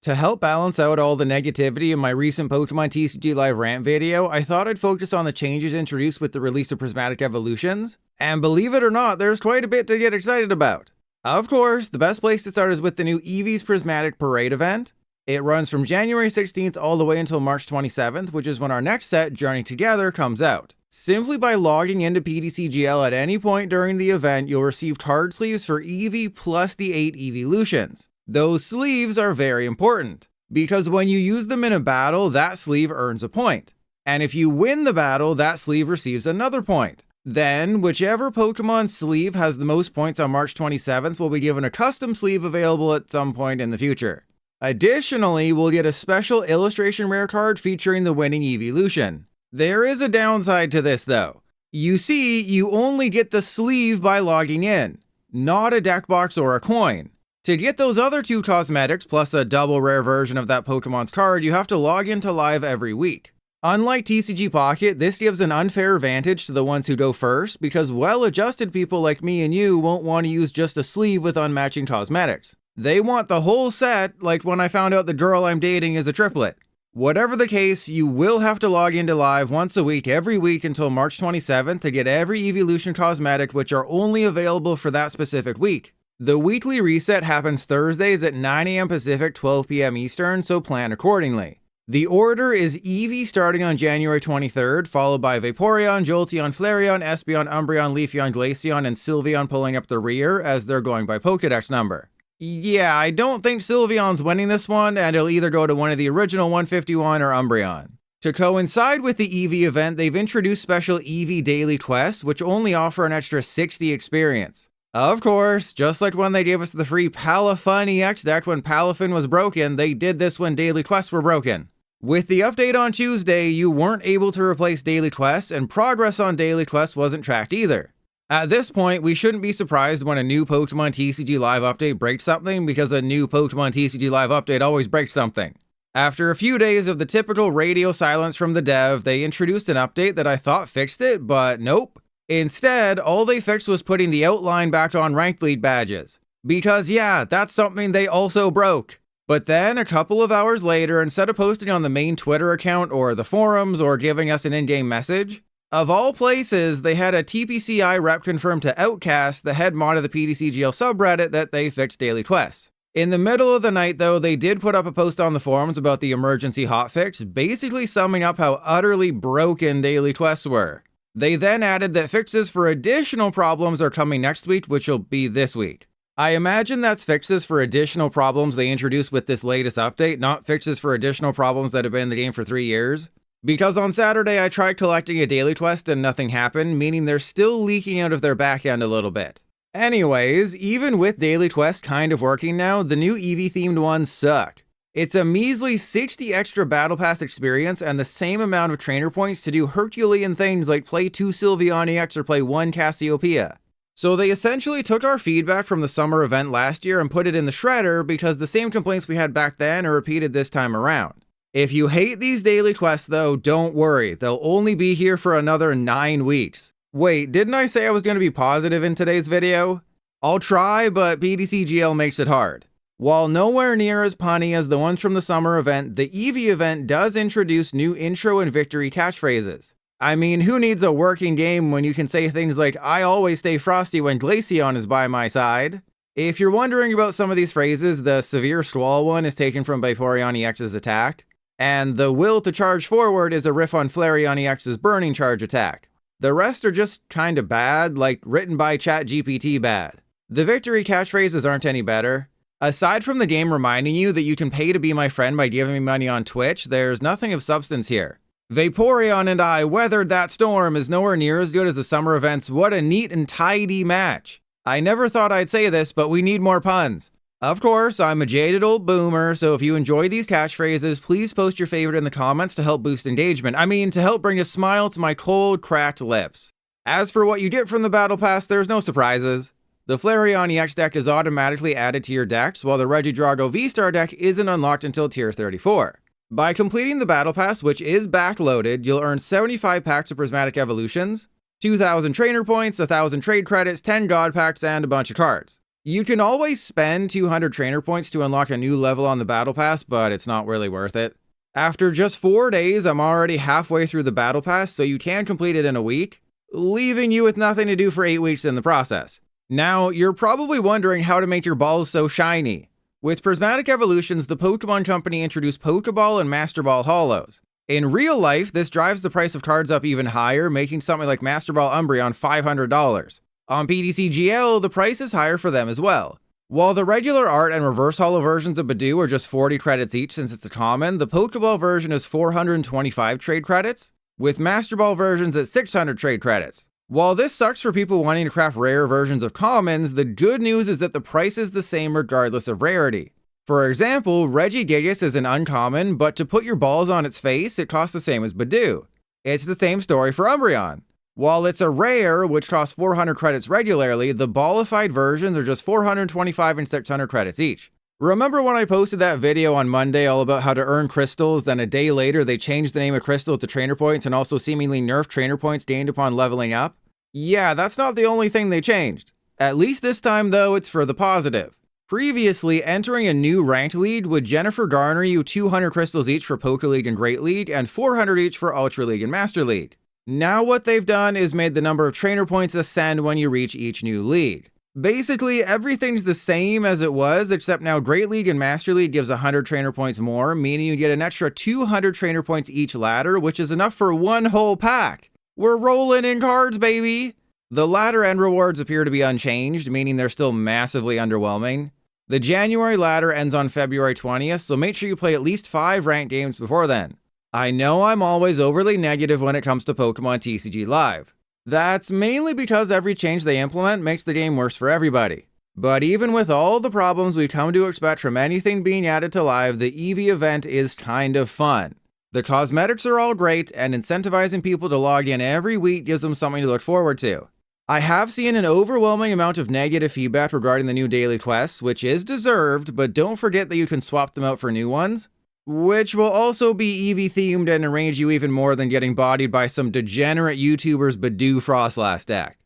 To help balance out all the negativity in my recent Pokemon TCG Live rant video, I thought I'd focus on the changes introduced with the release of Prismatic Evolutions, and believe it or not, there's quite a bit to get excited about. Of course, the best place to start is with the new Eevee's Prismatic Parade event. It runs from January 16th all the way until March 27th, which is when our next set, Journey Together, comes out. Simply by logging into PTCGL at any point during the event, you'll receive card sleeves for Eevee plus the 8 evolutions. Those sleeves are very important, because when you use them in a battle, that sleeve earns a point. And if you win the battle, that sleeve receives another point. Then, whichever Pokemon sleeve has the most points on March 27th will be given a custom sleeve available at some point in the future. Additionally, we'll get a special illustration rare card featuring the winning evolution. There is a downside to this though. You see, you only get the sleeve by logging in, not a deck box or a coin. To get those other 2 cosmetics plus a double rare version of that Pokemon's card, you have to log into live every week. Unlike TCG Pocket, this gives an unfair advantage to the ones who go first because well-adjusted people like me and you won't want to use just a sleeve with unmatching cosmetics. They want the whole set, like when I found out the girl I'm dating is a triplet. Whatever the case, you will have to log into live once a week every week until March 27th to get every evolution cosmetic, which are only available for that specific week. The weekly reset happens Thursdays at 9 AM Pacific, 12 PM Eastern, so plan accordingly. The order is Eevee starting on January 23rd, followed by Vaporeon, Jolteon, Flareon, Espeon, Umbreon, Leafeon, Glaceon, and Sylveon pulling up the rear as they're going by Pokedex number. Yeah, I don't think Sylveon's winning this one, and it'll either go to one of the original 151 or Umbreon. To coincide with the Eevee event, they've introduced special Eevee daily quests, which only offer an extra 60 experience. Of course, just like when they gave us the free Palafin EX deck when Palafin was broken, they did this when daily quests were broken. With the update on Tuesday, you weren't able to replace daily quests, and progress on daily quests wasn't tracked either. At this point, we shouldn't be surprised when a new Pokemon TCG Live update breaks something, because a new Pokemon TCG Live update always breaks something. After a few days of the typical radio silence from the dev, they introduced an update that I thought fixed it, but nope. Instead, all they fixed was putting the outline back on Ranked League badges. Because yeah, that's something they also broke. But then, a couple of hours later, instead of posting on the main Twitter account or the forums or giving us an in-game message, of all places, they had a TPCI rep confirm to Outcast, the head mod of the PTCGL subreddit, that they fixed daily quests. In the middle of the night though, they did put up a post on the forums about the emergency hotfix, basically summing up how utterly broken daily quests were. They then added that fixes for additional problems are coming next week, which will be this week. I imagine that's fixes for additional problems they introduced with this latest update, not fixes for additional problems that have been in the game for 3 years. Because on Saturday I tried collecting a daily quest and nothing happened, meaning they're still leaking out of their backend a little bit. Anyways, even with daily quests kind of working now, the new Eevee themed ones suck. It's a measly 60 extra Battle Pass experience and the same amount of trainer points to do Herculean things like play 2 Sylveon EX or play 1 Cassiopeia. So they essentially took our feedback from the summer event last year and put it in the shredder because the same complaints we had back then are repeated this time around. If you hate these daily quests though, don't worry, they'll only be here for another 9 weeks. Wait, didn't I say I was going to be positive in today's video? I'll try, but PTCGL makes it hard. While nowhere near as punny as the ones from the summer event, the Eevee event does introduce new intro and victory catchphrases. I mean, who needs a working game when you can say things like, "I always stay frosty when Glaceon is by my side"? If you're wondering about some of these phrases, the Severe Squall one is taken from Vaporeon EX's attack, and the "Will to charge forward" is a riff on Flareon EX's Burning Charge attack. The rest are just kinda bad, like written by ChatGPT bad. The victory catchphrases aren't any better. Aside from the game reminding you that you can pay to be my friend by giving me money on Twitch, there's nothing of substance here. Vaporeon and I weathered that storm is nowhere near as good as the summer event's "What a neat and tidy match." I never thought I'd say this, but we need more puns. Of course, I'm a jaded old boomer, so if you enjoy these catchphrases, please post your favorite in the comments to help boost engagement. I mean, to help bring a smile to my cold, cracked lips. As for what you get from the Battle Pass, there's no surprises. The Flareon EX deck is automatically added to your decks, while the Regidrago V-Star deck isn't unlocked until Tier 34. By completing the Battle Pass, which is backloaded, you'll earn 75 packs of Prismatic Evolutions, 2,000 trainer points, 1,000 trade credits, 10 God packs, and a bunch of cards. You can always spend 200 trainer points to unlock a new level on the battle pass, but it's not really worth it. After just 4 days, I'm already halfway through the battle pass, so you can complete it in a week, leaving you with nothing to do for 8 weeks in the process. Now, you're probably wondering how to make your balls so shiny. With Prismatic Evolutions, the Pokemon Company introduced Pokeball and Master Ball Holos. In real life, this drives the price of cards up even higher, making something like Master Ball Umbreon $500. On PTCGL, the price is higher for them as well. While the regular art and reverse holo versions of Badoo are just 40 credits each since it's a common, the Pokeball version is 425 trade credits, with Master Ball versions at 600 trade credits. While this sucks for people wanting to craft rare versions of commons, the good news is that the price is the same regardless of rarity. For example, Regigigas is an uncommon, but to put your balls on its face, it costs the same as Badoo. It's the same story for Umbreon. While it's a rare, which costs 400 credits regularly, the ballified versions are just 425 and 600 credits each. Remember when I posted that video on Monday all about how to earn crystals, then a day later they changed the name of crystals to trainer points and also seemingly nerfed trainer points gained upon leveling up? Yeah, that's not the only thing they changed. At least this time though, it's for the positive. Previously, entering a new ranked league would Jennifer garner you 200 crystals each for Poké League and Great League, and 400 each for Ultra League and Master League. Now what they've done is made the number of trainer points ascend when you reach each new league. Basically, everything's the same as it was, except now Great League and Master League gives 100 trainer points more, meaning you get an extra 200 trainer points each ladder, which is enough for one whole pack. We're rolling in cards, baby! The ladder end rewards appear to be unchanged, meaning they're still massively underwhelming. The January ladder ends on February 20th, so make sure you play at least 5 ranked games before then. I know I'm always overly negative when it comes to Pokemon TCG Live. That's mainly because every change they implement makes the game worse for everybody. But even with all the problems we've come to expect from anything being added to Live, the Eevee event is kind of fun. The cosmetics are all great, and incentivizing people to log in every week gives them something to look forward to. I have seen an overwhelming amount of negative feedback regarding the new daily quests, which is deserved, but don't forget that you can swap them out for new ones, which will also be Eevee themed and enrage you even more than getting bodied by some degenerate YouTuber's Badoo Frost last deck.